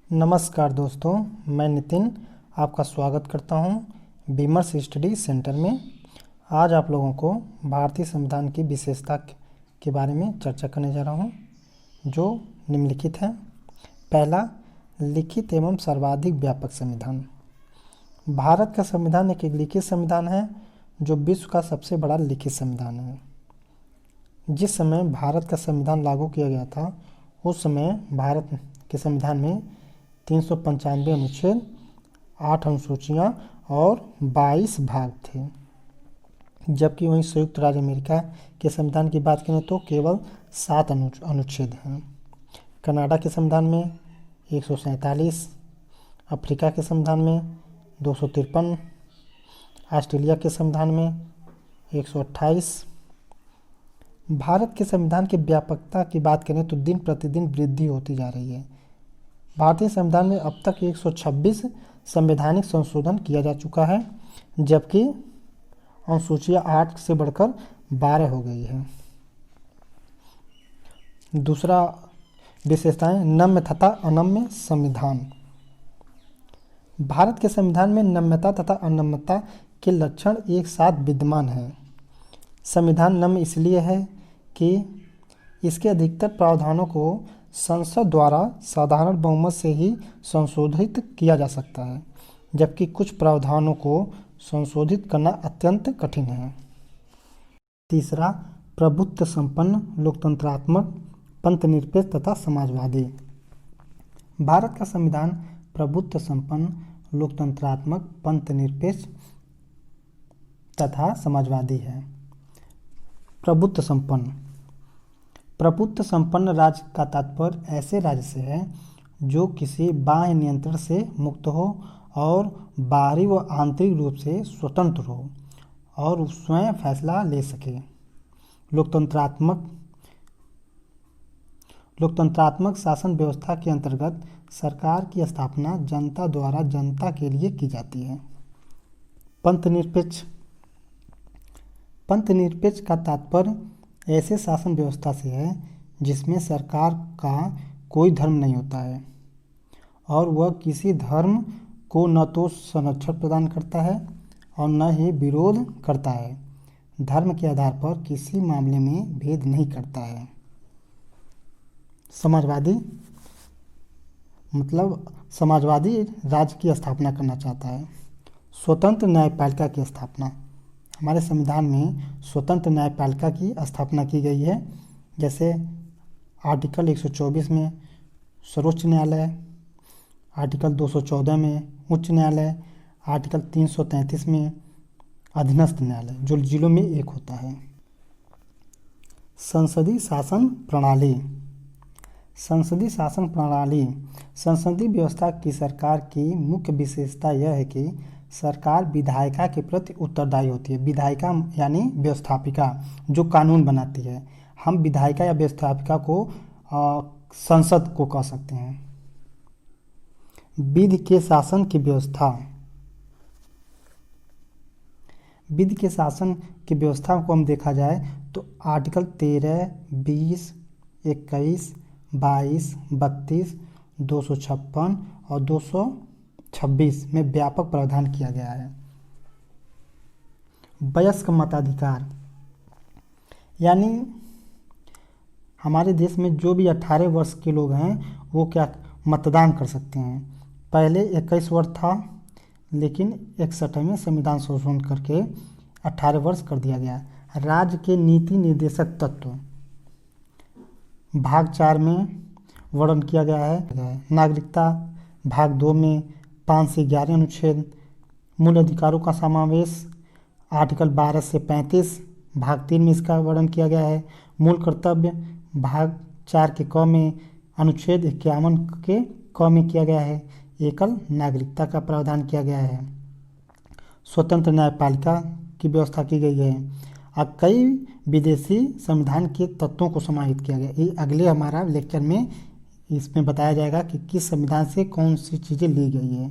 नमस्कार दोस्तों, मैं नितिन आपका स्वागत करता हूं विमर्श स्टडी सेंटर में। आज आप लोगों को भारतीय संविधान की विशेषता के बारे में चर्चा करने जा रहा हूं, जो निम्नलिखित है। पहला, लिखित एवं सर्वाधिक व्यापक संविधान। भारत का संविधान एक लिखित संविधान है जो विश्व का सबसे बड़ा लिखित संविधान है। जिस समय भारत का संविधान लागू किया गया था उस समय भारत के संविधान में 395 अनुच्छेद, 8 अनुसूचियाँ और 22 भाग थे, जबकि वहीं संयुक्त राज्य अमेरिका के संविधान की बात करें तो केवल 7 अनुच्छेद हैं। कनाडा के संविधान में 147, अफ्रीका के संविधान में 253, ऑस्ट्रेलिया के संविधान में 128। भारत के संविधान की व्यापकता की बात करें तो दिन प्रतिदिन वृद्धि होती जा रही है। भारतीय संविधान में अब तक 126 संवैधानिक संशोधन किया जा चुका है, जबकि अनुसूचियाँ 8 से बढ़कर 12 हो गई है। दूसरा विशेषताएं, नम्य तथा अनम्य संविधान। भारत के संविधान में नम्यता तथा अनम्यता के लक्षण एक साथ विद्यमान हैं। संविधान नम्य इसलिए है कि इसके अधिकतर प्रावधानों को संसद द्वारा साधारण बहुमत से ही संशोधित किया जा सकता है, जबकि कुछ प्रावधानों को संशोधित करना अत्यंत कठिन है। तीसरा, प्रभुत्व संपन्न, लोकतंत्रात्मक, पंथनिरपेक्ष तथा समाजवादी। भारत का संविधान प्रभुत्व संपन्न, लोकतंत्रात्मक, पंथनिरपेक्ष तथा समाजवादी है। प्रभुत्व संपन्न राज्य का तात्पर्य ऐसे राज्य से है जो किसी बाह्य नियंत्रण से मुक्त हो और बाहरी व आंतरिक रूप से स्वतंत्र हो और स्वयं फैसला ले सके। लोकतंत्रात्मक शासन व्यवस्था के अंतर्गत सरकार की स्थापना जनता द्वारा जनता के लिए की जाती है। पंथनिरपेक्ष का तात्पर्य ऐसे शासन व्यवस्था से है जिसमें सरकार का कोई धर्म नहीं होता है और वह किसी धर्म को न तो संरक्षण प्रदान करता है और न ही विरोध करता है। धर्म के आधार पर किसी मामले में भेद नहीं करता है। समाजवादी राज्य की स्थापना करना चाहता है। स्वतंत्र न्यायपालिका की स्थापना। हमारे संविधान में स्वतंत्र न्यायपालिका की स्थापना की गई है, जैसे आर्टिकल 124 में सर्वोच्च न्यायालय, आर्टिकल 214 में उच्च न्यायालय, आर्टिकल 333 में अधीनस्थ न्यायालय, जो जिलों में एक होता है। संसदीय शासन प्रणाली। संसदीय व्यवस्था की सरकार की मुख्य विशेषता यह है कि सरकार विधायिका के प्रति उत्तरदायी होती है। विधायिका यानी व्यवस्थापिका, जो कानून बनाती है। हम विधायिका या व्यवस्थापिका को संसद को कह सकते हैं। विधि के शासन की व्यवस्था। विधि के शासन की व्यवस्था को हम देखा जाए तो आर्टिकल 13, 20, 21, 22, 32, 256 और 226 में व्यापक प्रावधान किया गया है। वयस्क मताधिकार, यानी हमारे देश में जो भी 18 वर्ष के लोग हैं वो क्या मतदान कर सकते हैं। पहले 21 वर्ष था, लेकिन 61वें संविधान संशोधन करके 18 वर्ष कर दिया गया। राज्य के नीति निर्देशक तत्व भाग 4 में वर्णन किया गया है। नागरिकता भाग 2 में 5 से 11 अनुच्छेद। मूल अधिकारों का समावेश आर्टिकल 12 से 35 भाग 3 में इसका वर्णन किया गया है। मूल कर्तव्य भाग 4 के क में अनुच्छेद 51 के क में किया गया है। एकल नागरिकता का प्रावधान किया गया है। स्वतंत्र न्यायपालिका की व्यवस्था की गई है और कई विदेशी संविधान के तत्वों को समाहित किया गया। ये अगले हमारा लेक्चर में इसमें बताया जाएगा कि किस संविधान से कौन सी चीज़ें ली गई है।